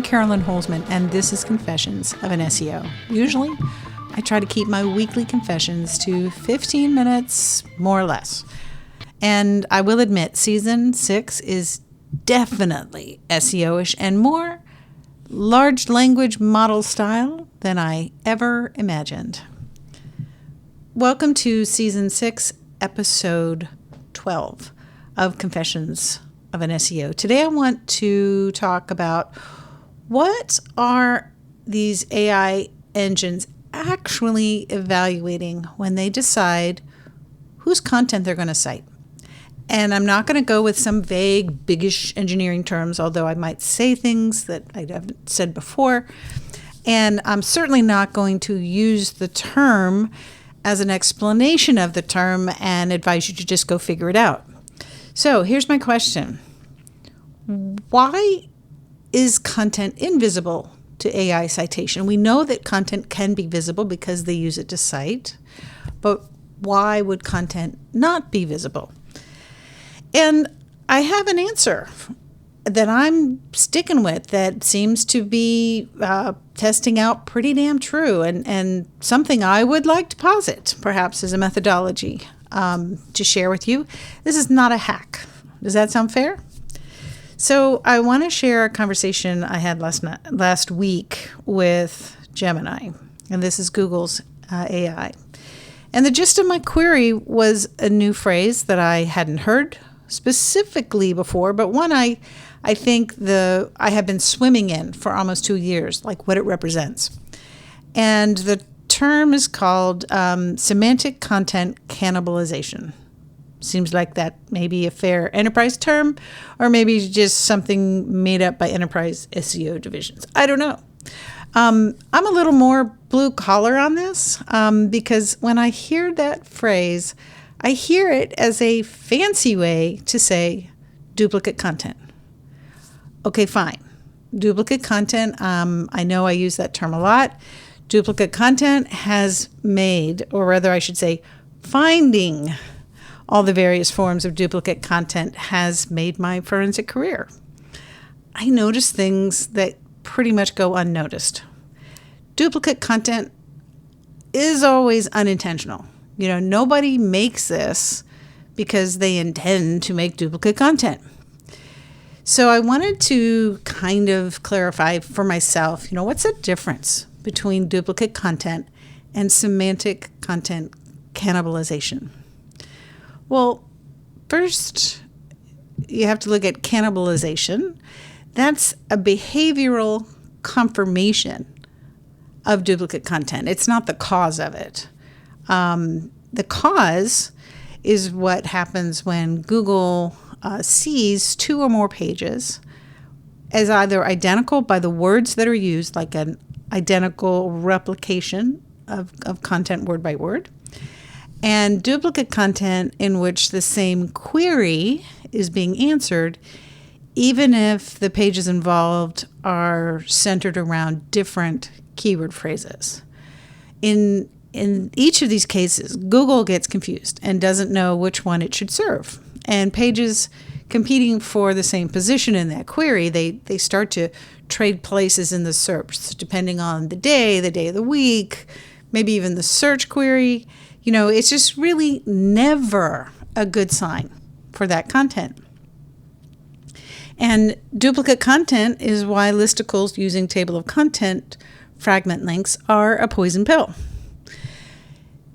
Carolyn Holzman, and this is Confessions of an SEO. Usually, I try to keep my weekly confessions to 15 minutes, more or less. And I will admit, Season 6 is definitely SEO-ish and more large language model style than I ever imagined. Welcome to Season 6, Episode 12 of Confessions of an SEO. Today I want to talk about what are these AI engines actually evaluating when they decide whose content they're going to cite. And I'm not going to go with some vague, biggish engineering terms, although I might say things that I haven't said before. And I'm certainly not going to use the term as an explanation of the term and advise you to just go figure it out. So here's my question. Why is content invisible to AI citation? We know that content can be visible because they use it to cite, but why would content not be visible? And I have an answer that I'm sticking with that seems to be testing out pretty damn true and something I would like to posit, perhaps as a methodology to share with you. This is not a hack. Does that sound fair? So I want to share a conversation I had last week with Gemini, and this is Google's AI. And the gist of my query was a new phrase that I hadn't heard specifically before, but one I think I have been swimming in for almost 2 years, like what it represents. And the term is called semantic content cannibalization. Seems like that may be a fair enterprise term, or maybe just something made up by enterprise SEO divisions. I don't know. I'm a little more blue collar on this because when I hear that phrase, I hear it as a fancy way to say duplicate content. Okay, fine. Duplicate content, I know I use that term a lot. Duplicate content has made, or rather I should say, finding all the various forms of duplicate content has made my forensic career. I notice things that pretty much go unnoticed. Duplicate content is always unintentional. You know, nobody makes this because they intend to make duplicate content. So I wanted to kind of clarify for myself, what's the difference between duplicate content and semantic content cannibalization? Well, first, you have to look at cannibalization. That's a behavioral confirmation of duplicate content. It's not the cause of it. The cause is what happens when Google sees two or more pages as either identical by the words that are used, like an identical replication of content word by word, and duplicate content in which the same query is being answered, even if the pages involved are centered around different keyword phrases. In each of these cases, Google gets confused and doesn't know which one it should serve. And pages competing for the same position in that query, they start to trade places in the SERPs, depending on the day of the week, maybe even the search query. It's just really never a good sign for that content. And duplicate content is why listicles using table of content fragment links are a poison pill.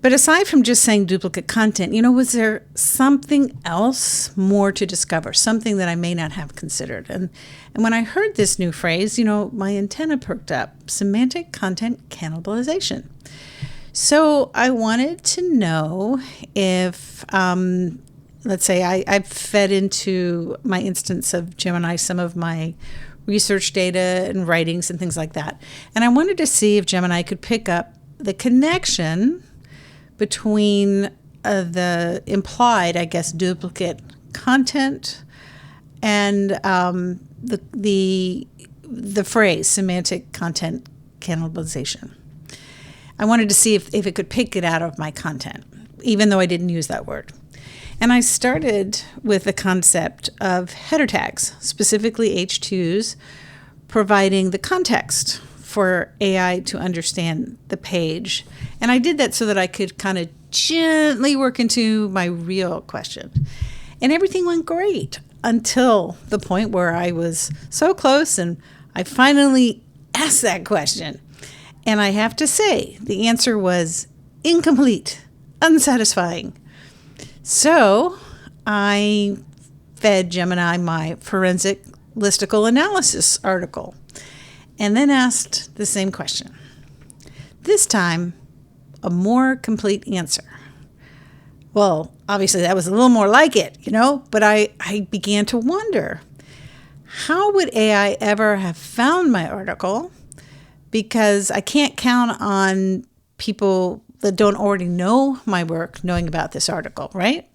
But aside from just saying duplicate content, was there something else more to discover, something that I may not have considered? And when I heard this new phrase, my antenna perked up, semantic content cannibalization. So I wanted to know if, let's say I fed into my instance of Gemini some of my research data and writings and things like that. And I wanted to see if Gemini could pick up the connection between the implied, duplicate content and the phrase semantic content cannibalization. I wanted to see if it could pick it out of my content, even though I didn't use that word. And I started with the concept of header tags, specifically H2s, providing the context for AI to understand the page. And I did that so that I could kind of gently work into my real question. And everything went great until the point where I was so close and I finally asked that question. And I have to say, the answer was incomplete, unsatisfying. So I fed Gemini my forensic listicle analysis article and then asked the same question. This time, a more complete answer. Well, obviously that was a little more like it, but I began to wonder, how would AI ever have found my article? Because I can't count on people that don't already know my work knowing about this article, right?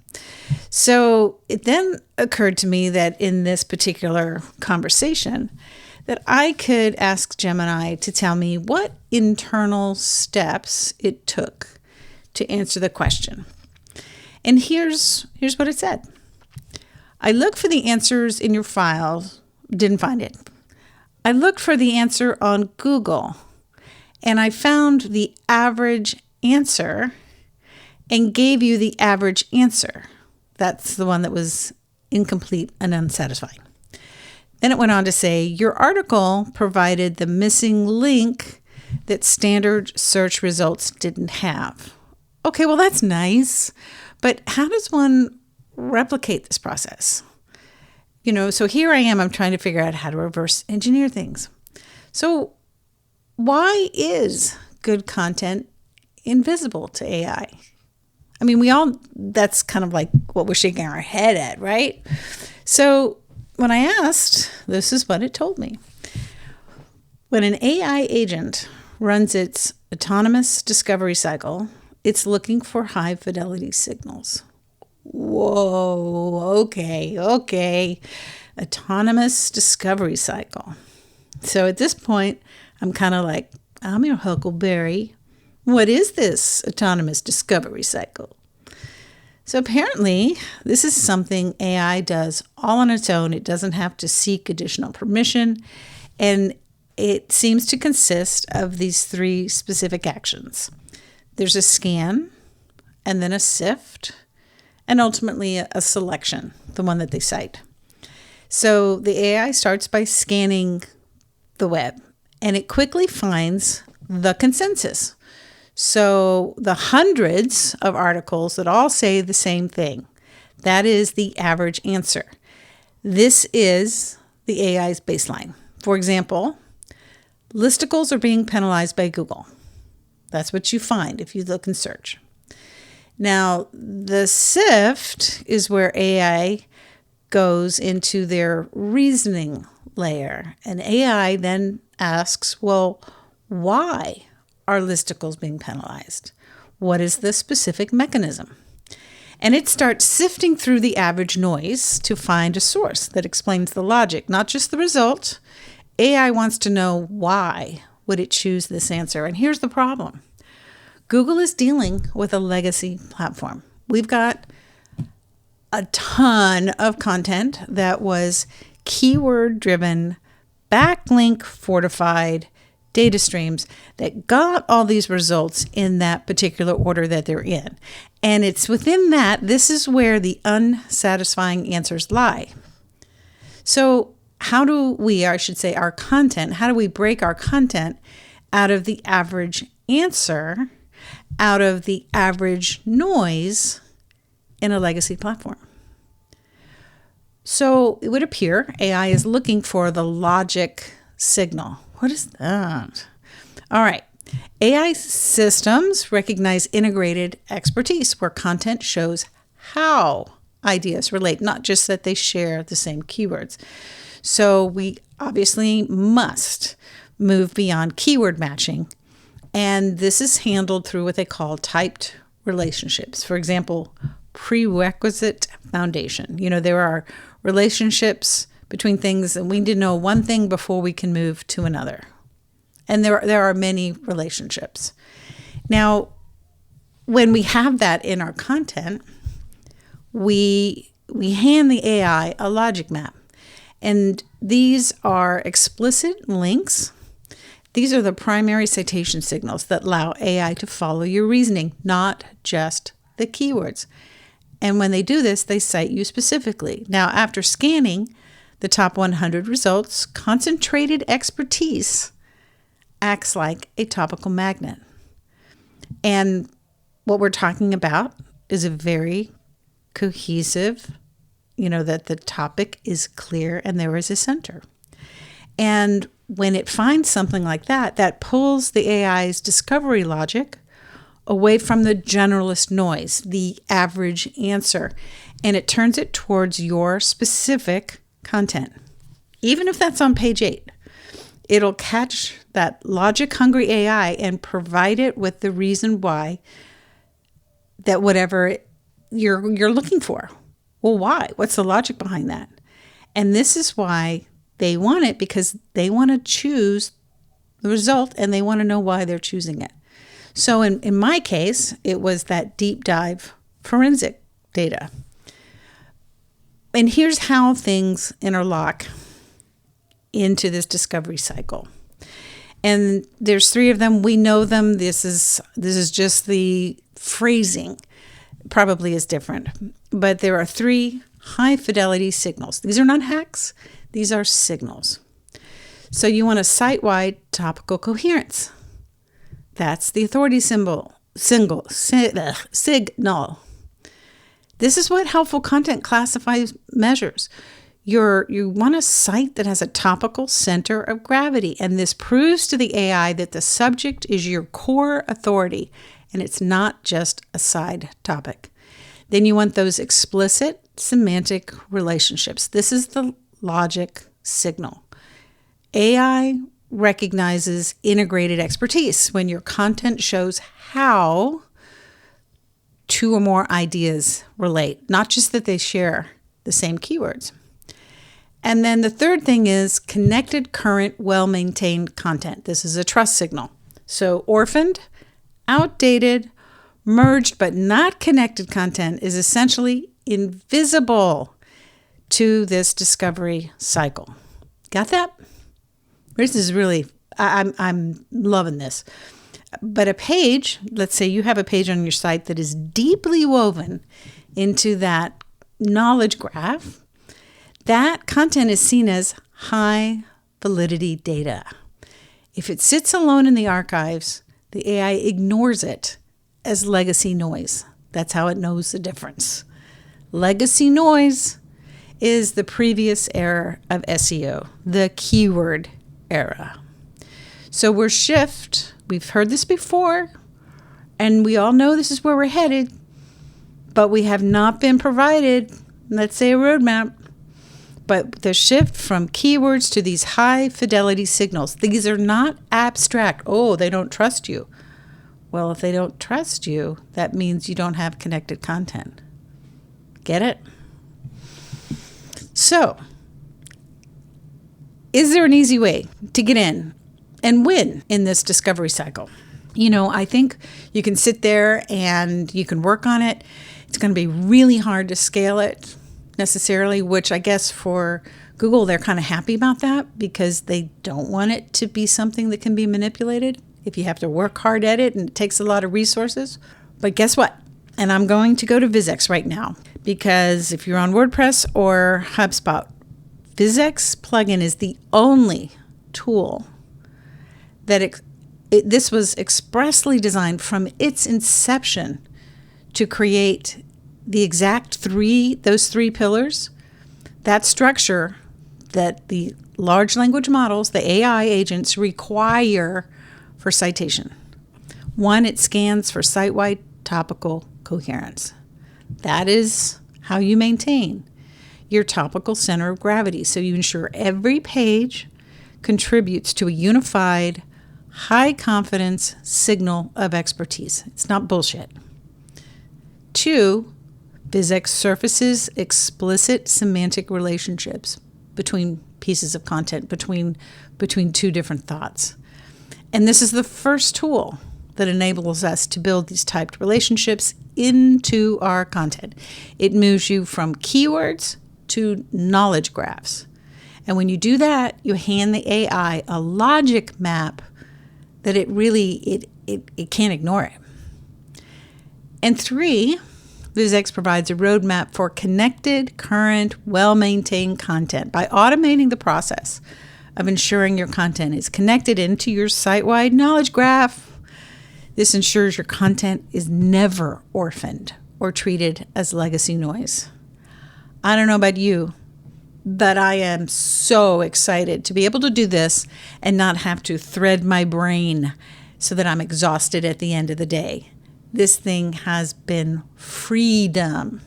So it then occurred to me that in this particular conversation, that I could ask Gemini to tell me what internal steps it took to answer the question. And here's what it said. I looked for the answers in your file, didn't find it. I looked for the answer on Google, and I found the average answer and gave you the average answer. That's the one that was incomplete and unsatisfying. Then it went on to say, your article provided the missing link that standard search results didn't have. Okay, well, that's nice, but how does one replicate this process? So here I am, I'm trying to figure out how to reverse engineer things. So why is good content invisible to AI? I mean, that's kind of like what we're shaking our head at, right? So when I asked, this is what it told me. When an AI agent runs its autonomous discovery cycle, it's looking for high fidelity signals. Whoa, okay. Autonomous discovery cycle. So at this point, I'm kind of like, I'm your Huckleberry. What is this autonomous discovery cycle? So apparently, this is something AI does all on its own. It doesn't have to seek additional permission. And it seems to consist of these three specific actions. There's a scan, and then a sift, and ultimately a selection, the one that they cite. So the AI starts by scanning the web, and it quickly finds the consensus. So the hundreds of articles that all say the same thing, that is the average answer. This is the AI's baseline. For example, listicles are being penalized by Google. That's what you find if you look and search. Now, the sift is where AI goes into their reasoning layer. And AI then asks, well, why are listicles being penalized? What is the specific mechanism? And it starts sifting through the average noise to find a source that explains the logic, not just the result. AI wants to know why would it choose this answer. And here's the problem. Google is dealing with a legacy platform. We've got a ton of content that was keyword-driven, backlink-fortified data streams that got all these results in that particular order that they're in. And it's within that, this is where the unsatisfying answers lie. So how do we, or I should say our content, how do we break our content out of the average answer, out of the average noise in a legacy platform? So it would appear AI is looking for the logic signal. What is that? All right. AI systems recognize integrated expertise where content shows how ideas relate, not just that they share the same keywords. So we obviously must move beyond keyword matching. And this is handled through what they call typed relationships. For example, prerequisite foundation. There are relationships between things, and we need to know one thing before we can move to another. And there are many relationships. Now, when we have that in our content, we hand the AI a logic map. And These are explicit links. These are the primary citation signals that allow AI to follow your reasoning, not just the keywords. And when they do this, they cite you specifically. Now, after scanning the top 100 results, concentrated expertise acts like a topical magnet. And what we're talking about is a very cohesive, that the topic is clear and there is a center. And when it finds something like that, that pulls the AI's discovery logic away from the generalist noise, the average answer, and it turns it towards your specific content. Even if that's on page 8, it'll catch that logic-hungry AI and provide it with the reason why that whatever you're looking for. Well, why? What's the logic behind that? And this is why they want it, because they want to choose the result and they want to know why they're choosing it. So in my case, it was that deep dive forensic data. And here's how things interlock into this discovery cycle. And there's 3 of them. We know them. This is just the phrasing probably is different. But there are 3 high fidelity signals. These are not hacks. These are signals. So you want a site-wide topical coherence. That's the authority signal. This is what helpful content classifies measures. You want a site that has a topical center of gravity, and this proves to the AI that the subject is your core authority, and it's not just a side topic. Then you want those explicit semantic relationships. This is the logic signal. AI recognizes integrated expertise when your content shows how 2 or more ideas relate, not just that they share the same keywords. And then the third thing is connected, current, well-maintained content. This is a trust signal. So orphaned, outdated, merged but not connected content is essentially invisible to this discovery cycle. Got that? This is really, I'm loving this. But a page, let's say you have a page on your site that is deeply woven into that knowledge graph, that content is seen as high validity data. If it sits alone in the archives, the AI ignores it as legacy noise. That's how it knows the difference. Legacy noise is the previous era of SEO, the keyword era. So we've heard this before, and we all know this is where we're headed, but we have not been provided, let's say, a roadmap. But the shift from keywords to these high fidelity signals, these are not abstract. Oh, they don't trust you. Well, if they don't trust you, that means you don't have connected content. Get it? So, is there an easy way to get in and win in this discovery cycle? I think you can sit there and you can work on it. It's going to be really hard to scale it necessarily, which I guess for Google, they're kind of happy about that because they don't want it to be something that can be manipulated if you have to work hard at it and it takes a lot of resources. But guess what? And I'm going to go to Vizex right now because if you're on WordPress or HubSpot, Vizex plugin is the only tool that this was expressly designed from its inception to create the exact those three pillars, that structure that the large language models, the AI agents, require for citation. 1, it scans for site-wide topical coherence. That is how you maintain your topical center of gravity. So you ensure every page contributes to a unified, high-confidence signal of expertise. It's not bullshit. 2, Vizex surfaces explicit semantic relationships between pieces of content, between 2 different thoughts. And this is the first tool that enables us to build these typed relationships into our content. It moves you from keywords to knowledge graphs. And when you do that, you hand the AI a logic map that it can't ignore it. And 3, VizX provides a roadmap for connected, current, well-maintained content by automating the process of ensuring your content is connected into your site-wide knowledge graph. This ensures your content is never orphaned or treated as legacy noise. I don't know about you, but I am so excited to be able to do this and not have to thread my brain so that I'm exhausted at the end of the day. This thing has been freedom.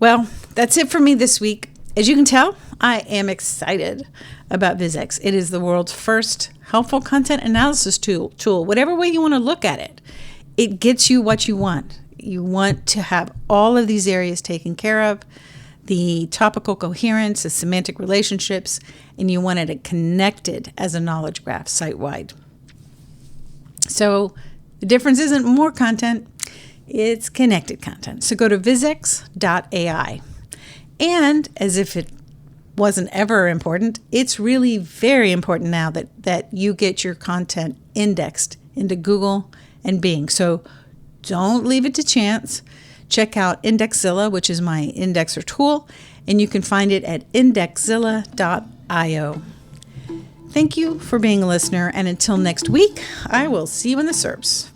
Well, that's it for me this week. As you can tell, I am excited about VizX. It is the world's first helpful content analysis tool. Whatever way you want to look at it, it gets you what you want. You want to have all of these areas taken care of, the topical coherence, the semantic relationships, and you want it connected as a knowledge graph site-wide. So the difference isn't more content, it's connected content. So go to vizx.ai. And as if it wasn't ever important, it's really very important now that you get your content indexed into Google and Bing. So don't leave it to chance. Check out Indexzilla, which is my indexer tool, and you can find it at indexzilla.io. Thank you for being a listener, and until next week, I will see you in the SERPs.